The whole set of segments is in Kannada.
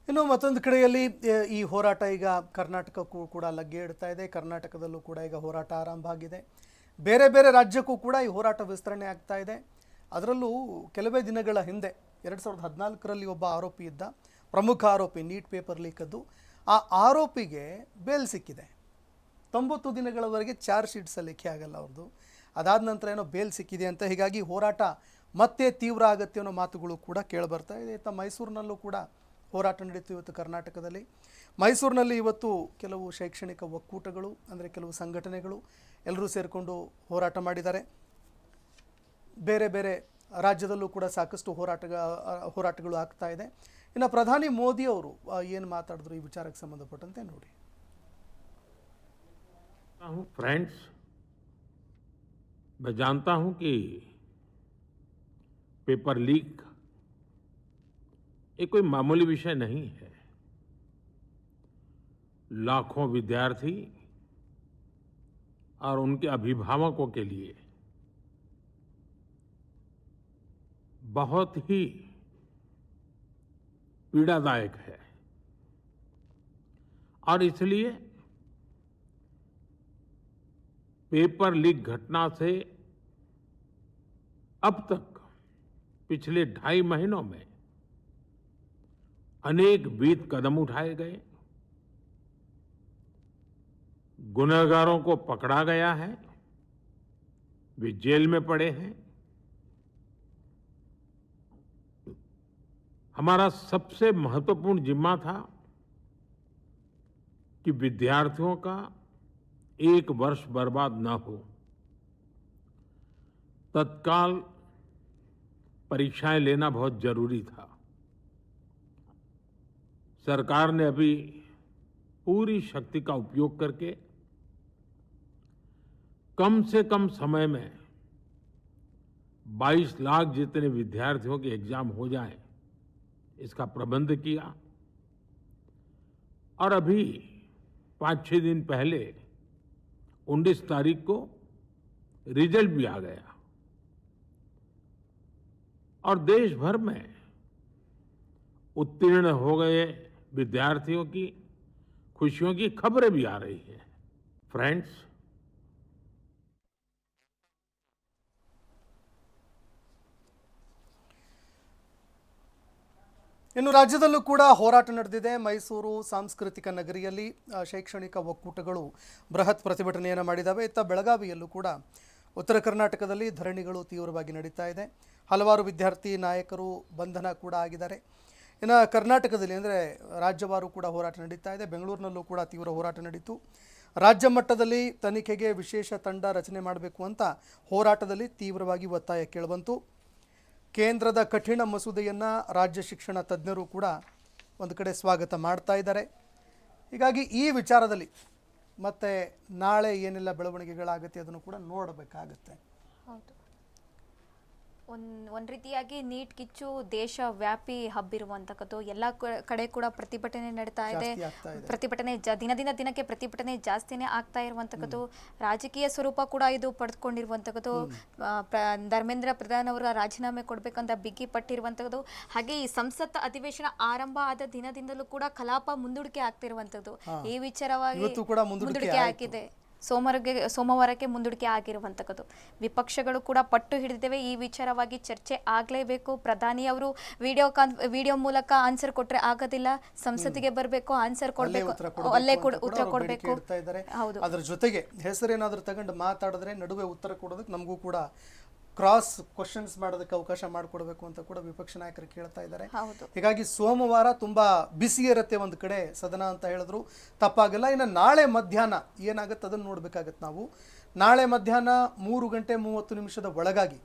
ಇನ್ನು ಮತ್ತೊಂದು ಕಡೆಯಲ್ಲಿ ಈ ಹೋರಾಟ ಈಗ ಕರ್ನಾಟಕಕ್ಕೂ ಕೂಡ ಲಗ್ಗೆ ಇಡ್ತಾ ಇದೆ. ಕರ್ನಾಟಕದಲ್ಲೂ ಕೂಡ ಈಗ ಹೋರಾಟ ಆರಂಭ ಆಗಿದೆ. ಬೇರೆ ಬೇರೆ ರಾಜ್ಯಕ್ಕೂ ಕೂಡ ಈ ಹೋರಾಟ ವಿಸ್ತರಣೆ ಆಗ್ತಾ ಇದೆ. ಅದರಲ್ಲೂ ಕೆಲವೇ ದಿನಗಳ ಹಿಂದೆ 2014ರಲ್ಲಿ ಒಬ್ಬ ಆರೋಪಿ ಇದ್ದ, ಪ್ರಮುಖ ಆರೋಪಿ, ನೀಟ್ ಪೇಪರ್ ಲೀಕದ್ದು. ಆ ಆರೋಪಿಗೆ ಬೇಲ್ ಸಿಕ್ಕಿದೆ. 90 ದಿನಗಳವರೆಗೆ ಚಾರ್ಜ್ ಶೀಟ್ ಸಲ್ಲಿಕೆ ಆಗಲ್ಲ ಅವ್ರದ್ದು. ಅದಾದ ನಂತರ ಏನೋ ಬೇಲ್ ಸಿಕ್ಕಿದೆ ಅಂತ. ಹೀಗಾಗಿ ಹೋರಾಟ ಮತ್ತೆ ತೀವ್ರ ಆಗುತ್ತೆ ಅನ್ನೋ ಮಾತುಗಳು ಕೂಡ ಕೇಳಿಬರ್ತಾ ಇದೆ. ಮೈಸೂರಿನಲ್ಲೂ ಕೂಡ ಹೋರಾಟ ನಡೀತು ಇವತ್ತು ಕರ್ನಾಟಕದಲ್ಲಿ. ಮೈಸೂರಿನಲ್ಲಿ ಇವತ್ತು ಕೆಲವು ಶೈಕ್ಷಣಿಕ ಒಕ್ಕೂಟಗಳು, ಅಂದರೆ ಕೆಲವು ಸಂಘಟನೆಗಳು ಎಲ್ಲರೂ ಸೇರಿಕೊಂಡು ಹೋರಾಟ ಮಾಡಿದ್ದಾರೆ. ಬೇರೆ ಬೇರೆ ರಾಜ್ಯದಲ್ಲೂ ಕೂಡ ಸಾಕಷ್ಟು ಹೋರಾಟಗಳು ಆಗ್ತಾ ಇದೆ. ಇನ್ನು ಪ್ರಧಾನಿ ಮೋದಿ ಅವರು ಏನು ಮಾತಾಡಿದ್ರು ಈ ವಿಚಾರಕ್ಕೆ ಸಂಬಂಧಪಟ್ಟಂತೆ ನೋಡಿ. फ्रेंड्स, मैं जानता हूं कि पेपर लीक ये कोई मामूली विषय नहीं है। लाखों विद्यार्थी और उनके अभिभावकों के लिए बहुत ही पीड़ादायक है और इसलिए पेपर लीक घटना से अब तक पिछले 2.5 महीनों में अनेक विध कदम उठाए गए, गुनहगारों को पकड़ा गया है, वे जेल में पड़े हैं। हमारा सबसे महत्वपूर्ण जिम्मा था कि विद्यार्थियों का 1 वर्ष बर्बाद न हो। तत्काल परीक्षाएं लेना बहुत जरूरी था। सरकार ने अभी पूरी शक्ति का उपयोग करके कम से कम समय में 22 लाख जितने विद्यार्थियों के एग्जाम हो जाए, इसका प्रबंध किया। और अभी 5-6 दिन पहले 19 तारीख को रिजल्ट भी आ गया और देश भर में उत्तीर्ण हो गए विद्यार्थियों की खुशियों की खबरें भी आ रही हैं। फ्रेंड्स, ಇನ್ನು ರಾಜ್ಯದಲ್ಲೂ ಕೂಡ ಹೋರಾಟ ನಡೆದಿದೆ. ಮೈಸೂರು ಸಾಂಸ್ಕೃತಿಕ ನಗರಿಯಲ್ಲಿ ಶೈಕ್ಷಣಿಕ ಒಕ್ಕೂಟಗಳು ಬೃಹತ್ ಪ್ರತಿಭಟನೆಯನ್ನು ಮಾಡಿದ್ದಾವೆ. ಇತ್ತ ಬೆಳಗಾವಿಯಲ್ಲೂ ಕೂಡ ಉತ್ತರ ಕರ್ನಾಟಕದಲ್ಲಿ ಧರಣಿಗಳು ತೀವ್ರವಾಗಿ ನಡೀತಾ ಇದೆ. ಹಲವಾರು ವಿದ್ಯಾರ್ಥಿ ನಾಯಕರು ಬಂಧನ ಕೂಡ ಆಗಿದ್ದಾರೆ. ಇನ್ನು ಕರ್ನಾಟಕದಲ್ಲಿ ಅಂದರೆ ರಾಜ್ಯವಾರು ಕೂಡ ಹೋರಾಟ ನಡೀತಾ ಇದೆ. ಬೆಂಗಳೂರಿನಲ್ಲೂ ಕೂಡ ತೀವ್ರ ಹೋರಾಟ ನಡೀತು. ರಾಜ್ಯ ಮಟ್ಟದಲ್ಲಿ ತನಿಖೆಗೆ ವಿಶೇಷ ತಂಡ ರಚನೆ ಮಾಡಬೇಕು ಅಂತ ಹೋರಾಟದಲ್ಲಿ ತೀವ್ರವಾಗಿ ಒತ್ತಾಯ ಕೇಳಿಬಂತು. ಕೇಂದ್ರದ ಕಠಿಣ ಮಸೂದೆಯನ್ನು ರಾಜ್ಯ ಶಿಕ್ಷಣ ತಜ್ಞರು ಕೂಡ ಒಂದು ಕಡೆ ಸ್ವಾಗತ ಮಾಡ್ತಾ ಇದ್ದಾರೆ. ಹೀಗಾಗಿ ಈ ವಿಚಾರದಲ್ಲಿ ಮತ್ತೆ ನಾಳೆ ಏನೆಲ್ಲ ಬೆಳವಣಿಗೆಗಳಾಗುತ್ತೆ ಅದನ್ನು ಕೂಡ ನೋಡಬೇಕಾಗತ್ತೆ. ಹೌದು, ಒಂದು ರೀತಿಯಾಗಿ ನೀಟ್ ಕಿಚ್ಚು ದೇಶ ವ್ಯಾಪಿ ಹಬ್ಬಿರುವಂತಕ್ಕದ್ದು. ಎಲ್ಲ ಕಡೆ ಕೂಡ ಪ್ರತಿಭಟನೆ ನಡೀತಾ ಇದೆ. ಪ್ರತಿಭಟನೆ ದಿನಕ್ಕೆ ಪ್ರತಿಭಟನೆ ಜಾಸ್ತಿನೇ ಆಗ್ತಾ ಇರುವಂತಕ್ಕದ್ದು. ರಾಜಕೀಯ ಸ್ವರೂಪ ಕೂಡ ಇದು ಪಡೆದುಕೊಂಡಿರುವಂತಕ್ಕದ್ದು. ಧರ್ಮೇಂದ್ರ ಪ್ರಧಾನ್ ಅವರ ರಾಜೀನಾಮೆ ಕೊಡ್ಬೇಕಂತ ಬಿಗಿ ಪಟ್ಟಿರುವಂತದ್ದು. ಹಾಗೆ ಈ ಸಂಸತ್ ಅಧಿವೇಶನ ಆರಂಭ ಆದ ದಿನದಿಂದಲೂ ಕೂಡ ಕಲಾಪ ಮುಂದೂಡಿಕೆ ಆಗ್ತಿರುವಂತದ್ದು. ಈ ವಿಚಾರವಾಗಿ ಮುಂದೂಡಿಕೆ ಆಗಿದೆ. ಸೋಮವಾರಕ್ಕೆ ಮುಂದೂಡಿಕೆ ಆಗಿರುವಂತಕ್ಕದ್ದು. ವಿಪಕ್ಷಗಳು ಕೂಡ ಪಟ್ಟು ಹಿಡಿದಿವೆ. ಈ ವಿಚಾರವಾಗಿ ಚರ್ಚೆ ಆಗಲೇಬೇಕು. ಪ್ರಧಾನಿ ಅವರು ವಿಡಿಯೋ ಮೂಲಕ ಆನ್ಸರ್ ಕೊಟ್ರೆ ಆಗೋದಿಲ್ಲ. ಸಂಸತ್ತಿಗೆ ಬರಬೇಕು, ಆನ್ಸರ್ ಕೊಡಬೇಕು, ಅಲ್ಲೇ ಉತ್ತರ ಕೊಡಬೇಕು. ಹೌದು, ಅದರ ಜೊತೆಗೆ ಹೆಸರೇನಾದ್ರೂ ತಗೊಂಡು ಮಾತಾಡಿದ್ರೆ ನಡುವೆ ಉತ್ತರ ಕೊಡೋದಕ್ಕೆ ನಮಗೂ ಕೂಡ ಕ್ರಾಸ್ ಕ್ವಶನ್ಸ್ ಮಾಡೋದಕ್ಕೆ ಅವಕಾಶ ಮಾಡಿಕೊಡ್ಬೇಕು ಅಂತ ಕೂಡ ವಿಪಕ್ಷ ನಾಯಕರು ಕೇಳ್ತಾ ಇದ್ದಾರೆ. ಹೀಗಾಗಿ ಸೋಮವಾರ ತುಂಬಾ ಬಿಸಿ ಇರುತ್ತೆ ಒಂದು ಕಡೆ ಸದನ ಅಂತ ಹೇಳಿದ್ರು ತಪ್ಪಾಗಲ್ಲ. ಇನ್ನು ನಾಳೆ ಮಧ್ಯಾಹ್ನ ಏನಾಗುತ್ತೆ ಅದನ್ನು ನೋಡ್ಬೇಕಾಗತ್ತೆ. ನಾವು ನಾಳೆ ಮಧ್ಯಾಹ್ನ 3:30 ಒಳಗಾಗಿ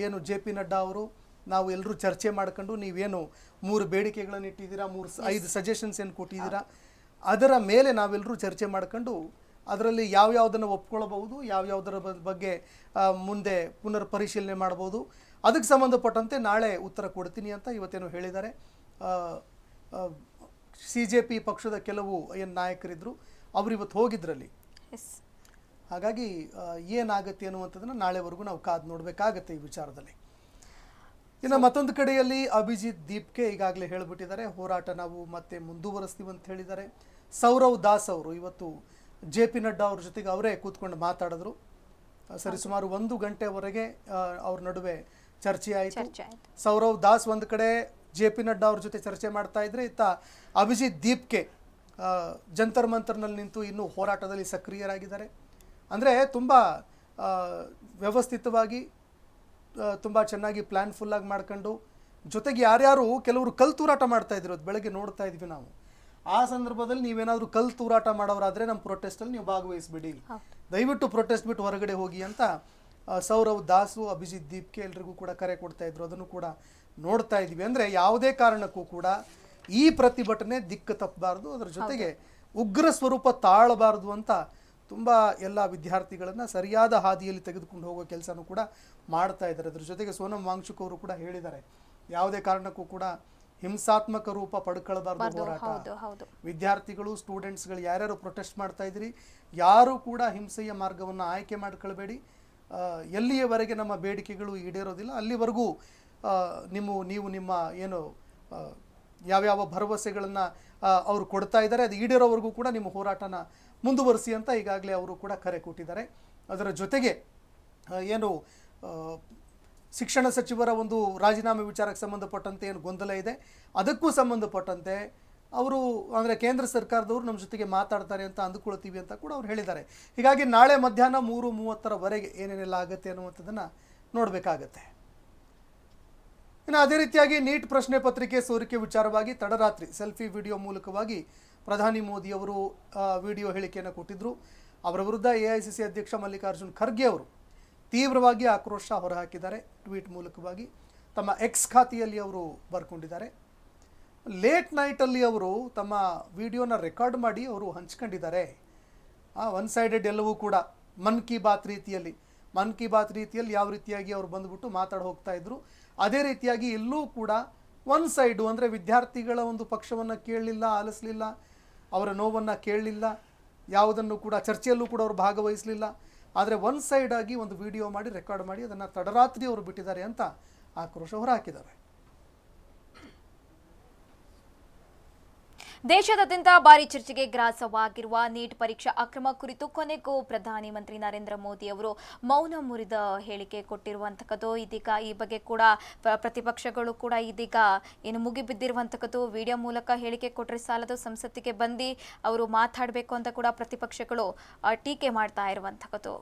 ಏನು JP ನಡ್ಡಾ ಅವರು, ನಾವು ಎಲ್ಲರೂ ಚರ್ಚೆ ಮಾಡ್ಕೊಂಡು ನೀವೇನು 3 ಬೇಡಿಕೆಗಳನ್ನು ಇಟ್ಟಿದ್ದೀರಾ, 5 ಸಜೆಷನ್ಸ್ ಏನು ಕೊಟ್ಟಿದ್ದೀರಾ, ಅದರ ಮೇಲೆ ನಾವೆಲ್ಲರೂ ಚರ್ಚೆ ಮಾಡ್ಕೊಂಡು ಅದರಲ್ಲಿ ಯಾವ್ಯಾವುದನ್ನು ಒಪ್ಕೊಳ್ಬಹುದು, ಯಾವ್ಯಾವುದರ ಬಗ್ಗೆ ಮುಂದೆ ಪುನರ್ ಪರಿಶೀಲನೆ ಮಾಡ್ಬೋದು, ಅದಕ್ಕೆ ಸಂಬಂಧಪಟ್ಟಂತೆ ನಾಳೆ ಉತ್ತರ ಕೊಡ್ತೀನಿ ಅಂತ ಇವತ್ತೇನು ಹೇಳಿದ್ದಾರೆ. CJP ಪಕ್ಷದ ಕೆಲವು ಏನು ನಾಯಕರಿದ್ರು ಅವರು ಇವತ್ತು ಹೋಗಿದ್ರಲ್ಲಿ. ಹಾಗಾಗಿ ಏನಾಗುತ್ತೆ ಅನ್ನುವಂಥದ್ದನ್ನು ನಾಳೆವರೆಗೂ ನಾವು ಕಾದು ನೋಡಬೇಕಾಗತ್ತೆ ಈ ವಿಚಾರದಲ್ಲಿ. ಇನ್ನು ಮತ್ತೊಂದು ಕಡೆಯಲ್ಲಿ ಅಭಿಜಿತ್ ದೀಪ್ಗೆ ಈಗಾಗಲೇ ಹೇಳಿಬಿಟ್ಟಿದ್ದಾರೆ, ಹೋರಾಟ ನಾವು ಮತ್ತೆ ಮುಂದುವರಿಸ್ತೀವಿ ಅಂತ ಹೇಳಿದ್ದಾರೆ. ಸೌರವ್ ದಾಸ್ ಅವರು ಇವತ್ತು JP ನಡ್ಡಾ ಅವ್ರ ಜೊತೆಗೆ ಅವರೇ ಕೂತ್ಕೊಂಡು ಮಾತಾಡಿದ್ರು. ಸರಿಸುಮಾರು 1 ಗಂಟೆವರೆಗೆ ಅವ್ರ ನಡುವೆ ಚರ್ಚೆ ಆಯಿತು. ಸೌರವ್ ದಾಸ್ ಒಂದು ಕಡೆ JP ನಡ್ಡಾ ಅವ್ರ ಜೊತೆ ಚರ್ಚೆ ಮಾಡ್ತಾ ಇದ್ರೆ, ಇತ್ತ ಅಭಿಜಿತ್ ದೀಪ್ಗೆ ಜಂತರ್ ಮಂತರ್ನಲ್ಲಿ ನಿಂತು ಇನ್ನೂ ಹೋರಾಟದಲ್ಲಿ ಸಕ್ರಿಯರಾಗಿದ್ದಾರೆ. ಅಂದರೆ ತುಂಬ ವ್ಯವಸ್ಥಿತವಾಗಿ ತುಂಬ ಚೆನ್ನಾಗಿ ಪ್ಲ್ಯಾನ್ಫುಲ್ಲಾಗಿ ಮಾಡ್ಕೊಂಡು, ಜೊತೆಗೆ ಯಾರ್ಯಾರು ಕೆಲವರು ಕಲ್ತೂರಾಟ ಮಾಡ್ತಾ ಇದ್ರು, ಬೆಳಗ್ಗೆ ನೋಡ್ತಾ ಇದ್ವಿ ನಾವು. ಆ ಸಂದರ್ಭದಲ್ಲಿ ನೀವೇನಾದರೂ ಕಲ್ತೂರಾಟ ಮಾಡೋರಾದರೆ ನಮ್ಮ ಪ್ರೊಟೆಸ್ಟಲ್ಲಿ ನೀವು ಭಾಗವಹಿಸ್ಬಿಡಿ, ದಯವಿಟ್ಟು ಪ್ರೊಟೆಸ್ಟ್ ಬಿಟ್ಟು ಹೊರಗಡೆ ಹೋಗಿ ಅಂತ ಸೌರವ್ ದಾಸು ಅಭಿಜಿತ್ ದೀಪ್ಗೆ ಎಲ್ರಿಗೂ ಕೂಡ ಕರೆ ಕೊಡ್ತಾ ಇದ್ರು. ಅದನ್ನು ಕೂಡ ನೋಡ್ತಾ ಇದ್ವಿ. ಅಂದರೆ ಯಾವುದೇ ಕಾರಣಕ್ಕೂ ಕೂಡ ಈ ಪ್ರತಿಭಟನೆ ದಿಕ್ಕು ತಪ್ಪಬಾರ್ದು, ಅದರ ಜೊತೆಗೆ ಉಗ್ರ ಸ್ವರೂಪ ತಾಳಬಾರ್ದು ಅಂತ ತುಂಬ ಎಲ್ಲ ವಿದ್ಯಾರ್ಥಿಗಳನ್ನು ಸರಿಯಾದ ಹಾದಿಯಲ್ಲಿ ತೆಗೆದುಕೊಂಡು ಹೋಗೋ ಕೆಲಸನೂ ಕೂಡ ಮಾಡ್ತಾ ಇದ್ದಾರೆ. ಅದ್ರ ಜೊತೆಗೆ ಸೋನಂ ವಾಂಗ್ಚುಕ್ ಅವರು ಕೂಡ ಹೇಳಿದ್ದಾರೆ, ಯಾವುದೇ ಕಾರಣಕ್ಕೂ ಕೂಡ ಹಿಂಸಾತ್ಮಕ ರೂಪ ಪಡ್ಕೊಳ್ಬಾರ್ದು ಹೋರಾಟ. ವಿದ್ಯಾರ್ಥಿಗಳು, ಸ್ಟೂಡೆಂಟ್ಸ್ಗಳು ಯಾರ್ಯಾರು ಪ್ರೊಟೆಸ್ಟ್ ಮಾಡ್ತಾ ಇದ್ದೀರಿ, ಯಾರು ಕೂಡ ಹಿಂಸೆಯ ಮಾರ್ಗವನ್ನು ಆಯ್ಕೆ ಮಾಡ್ಕೊಳ್ಬೇಡಿ. ಎಲ್ಲಿಯವರೆಗೆ ನಮ್ಮ ಬೇಡಿಕೆಗಳು ಈಡೇರೋದಿಲ್ಲ ಅಲ್ಲಿವರೆಗೂ ನೀವು ನಿಮ್ಮ ಏನು ಯಾವ್ಯಾವ ಭರವಸೆಗಳನ್ನು ಅವರು ಕೊಡ್ತಾ ಇದ್ದಾರೆ ಅದು ಈಡೇರೋವರೆಗೂ ಕೂಡ ನಿಮ್ಮ ಹೋರಾಟನ ಮುಂದುವರಿಸಿ ಅಂತ ಈಗಾಗಲೇ ಅವರು ಕೂಡ ಕರೆ ಕೊಟ್ಟಿದ್ದಾರೆ. ಅದರ ಜೊತೆಗೆ ಏನು ಶಿಕ್ಷಣ ಸಚಿವರ ಒಂದು ರಾಜೀನಾಮೆ ವಿಚಾರಕ್ಕೆ ಸಂಬಂಧಪಟ್ಟಂತೆ ಏನು ಗೊಂದಲ ಇದೆ, ಅದಕ್ಕೂ ಸಂಬಂಧಪಟ್ಟಂತೆ ಅವರು ಅಂದರೆ ಕೇಂದ್ರ ಸರ್ಕಾರದವರು ನಮ್ಮ ಜೊತೆಗೆ ಮಾತಾಡ್ತಾರೆ ಅಂತ ಅಂದುಕೊಳ್ತೀವಿ ಅಂತ ಕೂಡ ಅವ್ರು ಹೇಳಿದ್ದಾರೆ. ಹೀಗಾಗಿ ನಾಳೆ ಮಧ್ಯಾಹ್ನ 3:30 ಏನೇನೆಲ್ಲ ಆಗುತ್ತೆ ಅನ್ನುವಂಥದ್ದನ್ನು ನೋಡಬೇಕಾಗತ್ತೆ. ಇನ್ನು ಅದೇ ರೀತಿಯಾಗಿ ನೀಟ್ ಪ್ರಶ್ನೆ ಪತ್ರಿಕೆ ಸೋರಿಕೆ ವಿಚಾರವಾಗಿ ತಡರಾತ್ರಿ ಸೆಲ್ಫಿ ವಿಡಿಯೋ ಮೂಲಕವಾಗಿ ಪ್ರಧಾನಿ ಮೋದಿ ಅವರು ವಿಡಿಯೋ ಹೇಳಿಕೆಯನ್ನು ಕೊಟ್ಟಿದ್ದರು. ಅವರ ವಿರುದ್ಧ AICC ಅಧ್ಯಕ್ಷ ಮಲ್ಲಿಕಾರ್ಜುನ್ ಖರ್ಗೆ ಅವರು ತೀವ್ರವಾಗಿ ಆಕ್ರೋಶ ಹೊರಹಾಕಿದ್ದಾರೆ. ಟ್ವೀಟ್ ಮೂಲಕವಾಗಿ ತಮ್ಮ X ಖಾತೆಯಲ್ಲಿ ಅವರು ಬರ್ಕೊಂಡಿದ್ದಾರೆ. ಲೇಟ್ ನೈಟಲ್ಲಿ ಅವರು ತಮ್ಮ ವಿಡಿಯೋನ ರೆಕಾರ್ಡ್ ಮಾಡಿ ಅವರು ಹಂಚ್ಕೊಂಡಿದ್ದಾರೆ. ಒನ್ ಸೈಡೆಡ್ ಎಲ್ಲವೂ ಕೂಡ ಮನ್ ಕಿ ಬಾತ್ ರೀತಿಯಲ್ಲಿ ಯಾವ ರೀತಿಯಾಗಿ ಅವರು ಬಂದುಬಿಟ್ಟು ಮಾತಾಡಿ ಹೋಗ್ತಾ ಇದ್ರು, ಅದೇ ರೀತಿಯಾಗಿ ಎಲ್ಲೂ ಕೂಡ ಒನ್ ಸೈಡು ಅಂದರೆ ವಿದ್ಯಾರ್ಥಿಗಳ ಒಂದು ಪಕ್ಷವನ್ನು ಕೇಳಲಿಲ್ಲ, ಆಲಿಸಲಿಲ್ಲ, ಅವರ ನೋವನ್ನು ಕೇಳಲಿಲ್ಲ, ಯಾವುದನ್ನು ಕೂಡ ಚರ್ಚೆಯಲ್ಲೂ ಕೂಡ ಅವರು ಭಾಗವಹಿಸಲಿಲ್ಲ. ಆದರೆ ಒನ್ ಸೈಡ್ ಆಗಿ ಒಂದು ವಿಡಿಯೋ ಮಾಡಿ ರೆಕಾರ್ಡ್ ಮಾಡಿ ಅದನ್ನು ತಡರಾತ್ರಿ ಅವರು ಬಿಟ್ಟಿದ್ದಾರೆ ಅಂತ ಆಕ್ರೋಶ ಹೊರಹಾಕಿದ್ದಾರೆ. ದೇಶದಾದ್ಯಂತ ಭಾರಿ ಚರ್ಚೆಗೆ ಗ್ರಾಸವಾಗಿರುವ ನೀಟ್ ಪರೀಕ್ಷಾ ಅಕ್ರಮ ಕುರಿತು ಕೊನೆಗೂ ಪ್ರಧಾನಿ ಮಂತ್ರಿ ನರೇಂದ್ರ ಮೋದಿ ಅವರು ಮೌನ ಮುರಿದ ಹೇಳಿಕೆ ಕೊಟ್ಟಿರುವಂತಕ್ಕದ್ದು. ಇದೀಗ ಈ ಬಗ್ಗೆ ಕೂಡ ಪ್ರತಿಪಕ್ಷಗಳು ಕೂಡ ಇದೀಗ ಏನು ಮುಗಿಬಿದ್ದಿರುವಂತಕ್ಕದ್ದು. ವಿಡಿಯೋ ಮೂಲಕ ಹೇಳಿಕೆ ಕೊಟ್ಟರೆ ಸಾಲದು, ಸಂಸತ್ತಿಗೆ ಬಂದು ಅವರು ಮಾತಾಡಬೇಕು ಅಂತ ಕೂಡ ಪ್ರತಿಪಕ್ಷಗಳು ಟೀಕೆ ಮಾಡ್ತಾ ಇರುವಂತಕ್ಕದ್ದು.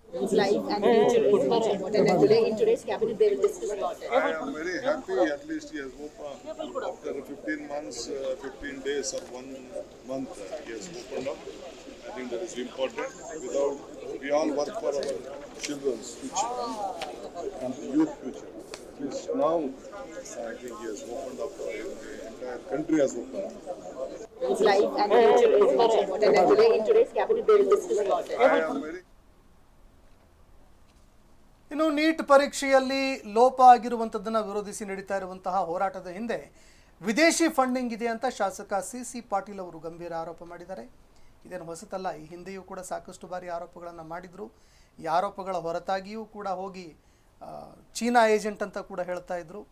Life and future is much important, and today in today's cabinet they will discuss about it. I am very happy. At least he has opened after 15 months, 15 days or 1 month. He has opened up. I think that is important. We all work for our children's future and youth future. At least now, I think he has opened up. The entire country has opened up. Life and future is much important, and today in today's cabinet they will discuss about it. I am very. ಇನ್ನು ನೀಟ್ ಪರೀಕ್ಷೆಯಲ್ಲಿ ಲೋಪ ಆಗಿರುವಂಥದ್ದನ್ನು ವಿರೋಧಿಸಿ ನಡೀತಾ ಇರುವಂತಹ ಹೋರಾಟದ ಹಿಂದೆ ವಿದೇಶಿ ಫಂಡಿಂಗ್ ಇದೆ ಅಂತ ಶಾಸಕ CC ಪಾಟೀಲ್ ಅವರು ಗಂಭೀರ ಆರೋಪ ಮಾಡಿದ್ದಾರೆ. ಇದೇನು ಹೊಸತಲ್ಲ, ಈ ಹಿಂದೆಯೂ ಕೂಡ ಸಾಕಷ್ಟು ಬಾರಿ ಆರೋಪಗಳನ್ನು ಮಾಡಿದರು. ಈ ಆರೋಪಗಳ ಹೊರತಾಗಿಯೂ ಕೂಡ ಹೋಗಿ ಚೀನಾ ಏಜೆಂಟ್ ಅಂತ ಕೂಡ ಹೇಳ್ತಾ ಇದ್ರು.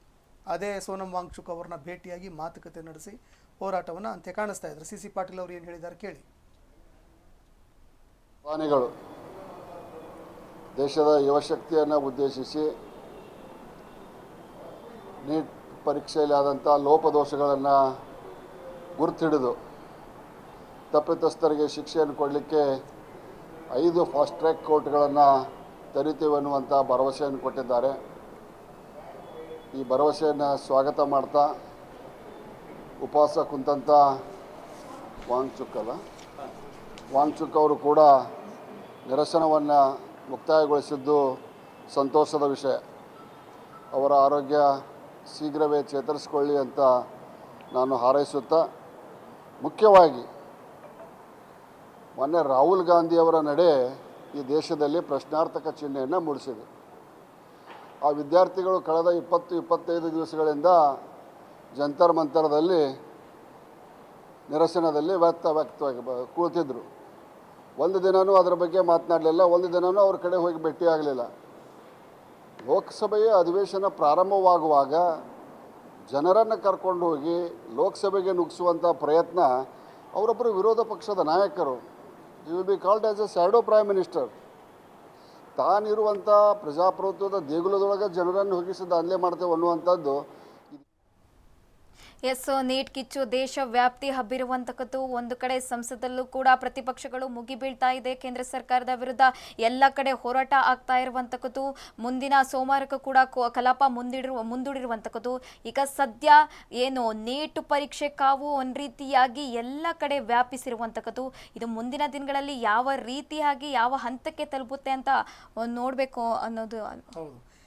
ಅದೇ ಸೋನಂ ವಾಂಗ್ಚುಕ್ ಅವರನ್ನ ಭೇಟಿಯಾಗಿ ಮಾತುಕತೆ ನಡೆಸಿ ಹೋರಾಟವನ್ನು ಅಂತ್ಯ ಕಾಣಿಸ್ತಾ ಇದ್ರು. CC ಪಾಟೀಲ್ ಅವರು ಏನು ಹೇಳಿದ್ದಾರೆ ಕೇಳಿ. ದೇಶದ ಯುವಶಕ್ತಿಯನ್ನು ಉದ್ದೇಶಿಸಿ ನೀಟ್ ಪರೀಕ್ಷೆಯಲ್ಲಿ ಆದಂಥ ಲೋಪದೋಷಗಳನ್ನು ಗುರುತಿಡಿದು ತಪ್ಪಿತಸ್ಥರಿಗೆ ಶಿಕ್ಷೆಯನ್ನು ಕೊಡಲಿಕ್ಕೆ 5 ಫಾಸ್ಟ್ ಟ್ರ್ಯಾಕ್ ಕೋರ್ಟ್ಗಳನ್ನು ತೆರಿತೀವಿ ಅನ್ನುವಂಥ ಭರವಸೆಯನ್ನು ಕೊಟ್ಟಿದ್ದಾರೆ. ಈ ಭರವಸೆಯನ್ನು ಸ್ವಾಗತ ಮಾಡ್ತಾ ಉಪವಾಸ ಕುಂತಂಥ ವಾಂಗ್ಚುಕ್ ಅವರು ಕೂಡ ನಿರಸನವನ್ನು ಮುಕ್ತಾಯಗೊಳಿಸಿದ್ದು ಸಂತೋಷದ ವಿಷಯ. ಅವರ ಆರೋಗ್ಯ ಶೀಘ್ರವೇ ಚೇತರಿಸಿಕೊಳ್ಳಿ ಅಂತ ನಾನು ಹಾರೈಸುತ್ತಾ, ಮುಖ್ಯವಾಗಿ ಮೊನ್ನೆ ರಾಹುಲ್ ಗಾಂಧಿಯವರ ನಡೆ ಈ ದೇಶದಲ್ಲಿ ಪ್ರಶ್ನಾರ್ಥಕ ಚಿಹ್ನೆಯನ್ನು ಮೂಡಿಸಿದೆ. ಆ ವಿದ್ಯಾರ್ಥಿಗಳು ಕಳೆದ 20-25 ದಿವಸಗಳಿಂದ ಜಂತರ್ ಮಂತರದಲ್ಲಿ ನಿರಸನದಲ್ಲಿ ವ್ಯಕ್ತವಾಗಿ ಕೂತಿದ್ದರು. ಒಂದು ದಿನವೂ ಅದರ ಬಗ್ಗೆ ಮಾತನಾಡಲಿಲ್ಲ, ಒಂದು ದಿನವೂ ಅವ್ರ ಕಡೆ ಹೋಗಿ ಭೇಟಿ ಆಗಲಿಲ್ಲ. ಲೋಕಸಭೆಯ ಅಧಿವೇಶನ ಪ್ರಾರಂಭವಾಗುವಾಗ ಜನರನ್ನು ಕರ್ಕೊಂಡು ಹೋಗಿ ಲೋಕಸಭೆಗೆ ನುಗ್ಗಿಸುವಂಥ ಪ್ರಯತ್ನ ಅವರೊಬ್ಬರು ವಿರೋಧ ಪಕ್ಷದ ನಾಯಕರು. You will be called as a shadow prime minister. ತಾನಿರುವಂಥ ಪ್ರಜಾಪ್ರಭುತ್ವದ ದೇಗುಲದೊಳಗೆ ಜನರನ್ನು ಹೋಗಿಸಿ ದಾಂಧಲೆ ಮಾಡ್ತೇವೆ ಅನ್ನುವಂಥದ್ದು. ಎಸ್, ನೀಟ್ ಕಿಚ್ಚು ದೇಶ ವ್ಯಾಪ್ತಿ ಹಬ್ಬಿರುವಂತಕ್ಕದ್ದು. ಒಂದು ಕಡೆ ಸಂಸದಲ್ಲೂ ಕೂಡ ಪ್ರತಿಪಕ್ಷಗಳು ಮುಗಿಬೀಳ್ತಾ ಇದೆ ಕೇಂದ್ರ ಸರ್ಕಾರದ ವಿರುದ್ಧ, ಎಲ್ಲ ಕಡೆ ಹೋರಾಟ ಆಗ್ತಾ ಇರುವಂತಕ್ಕದ್ದು. ಮುಂದಿನ ಸೋಮವಾರಕ್ಕೂ ಕೂಡ ಕಲಾಪ ಮುಂದೂಡಿರುವಂತಕ್ಕದ್ದು. ಈಗ ಸದ್ಯ ಏನು ನೀಟ್ ಪರೀಕ್ಷೆ ಕಾವು ಒಂದು ರೀತಿಯಾಗಿ ಎಲ್ಲ ಕಡೆ ವ್ಯಾಪಿಸಿರುವಂತಕ್ಕದ್ದು. ಇದು ಮುಂದಿನ ದಿನಗಳಲ್ಲಿ ಯಾವ ರೀತಿಯಾಗಿ ಯಾವ ಹಂತಕ್ಕೆ ತಲುಪುತ್ತೆ ಅಂತ ನೋಡಬೇಕು ಅನ್ನೋದು. ಹೌದು.